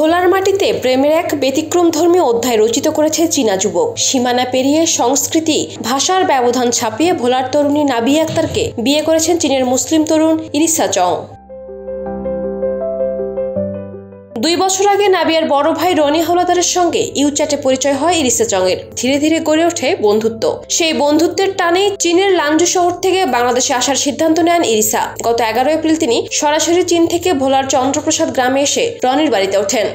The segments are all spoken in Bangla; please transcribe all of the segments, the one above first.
ভোলার মাটিতে প্রেমের এক ব্যতিক্রমধর্মী অধ্যায় রচিত করেছে চীনা যুবক। সীমানা পেরিয়ে সংস্কৃতি ভাষার ব্যবধান ছাপিয়ে ভোলার তরুণী নাবিয়া আক্তারকে বিয়ে করেছেন চীনের মুসলিম তরুণ ইরিসা চং। 2 বছর আগে নাবিয়ার বড় ভাই রনি হাওলাদারের সঙ্গে ইউচ্যাটে পরিচয় হয় ইরিসা চং এর। ধীরে ধীরে গড়ে ওঠে বন্ধুত্ব। সেই বন্ধুত্বের টানেই চীনের লানজু শহর থেকে বাংলাদেশে আসার সিদ্ধান্ত নেন ইরিসা। গত 11 এপ্রিল তিনি সরাসরি চীন থেকে ভোলার চন্দ্রপ্রসাদ গ্রামে এসে রনির বাড়িতে ওঠেন।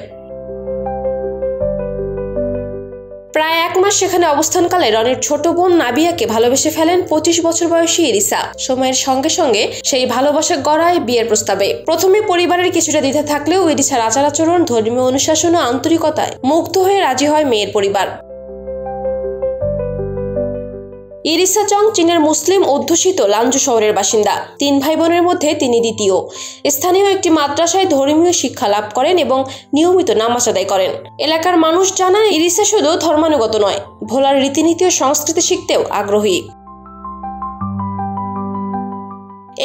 প্রায় 1 মাস সেখানে অবস্থানকালে রনির ছোট বোন নাবিয়াকে ভালোবেসে ফেলেন 25 বছর বয়সী ইরিসা। সময়ের সঙ্গে সঙ্গে সেই ভালোবাসা গড়ায় বিয়ের প্রস্তাবে। প্রথমে পরিবারের কিছুটা দ্বিধা থাকলেও ইরিসার আচার-আচরণ, ধর্মীয় অনুশাসন ও আন্তরিকতায় মুগ্ধ হয়ে রাজি হয় মেয়ের পরিবার। ইরিসা চং চীনের মুসলিম অধ্যুষিত লানজু শহরের বাসিন্দা। 3 ভাই বোনের মধ্যে তিনি দ্বিতীয়। স্থানীয় একটি মাদ্রাসায় ধর্মীয় শিক্ষা লাভ করেন এবং নিয়মিত নামাজ আদায় করেন। এলাকার মানুষ জানান ইরিসা শুধু ধর্মানুগত নয়, ভোলার রীতিনীতি ও সংস্কৃতি শিখতেও আগ্রহী।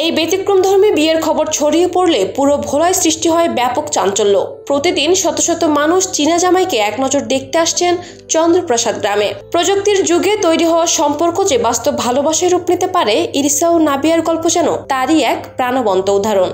এই ব্যতিক্রমধর্মী বিয়ের খবর ছড়িয়ে পড়লে পুরো ভোলায় সৃষ্টি হয় ব্যাপক চাঞ্চল্য। প্রতিদিন শত শত মানুষ চীনা জামাইকে এক নজর দেখতে আসছেন চন্দ্রপ্রসাদ গ্রামে। প্রযুক্তির যুগে তৈরি হওয়া সম্পর্ক যে বাস্তব ভালোবাসায় রূপ নিতে পারে, ইরিসা ও নাবিয়ার গল্প যেন তারই এক প্রাণবন্ত উদাহরণ।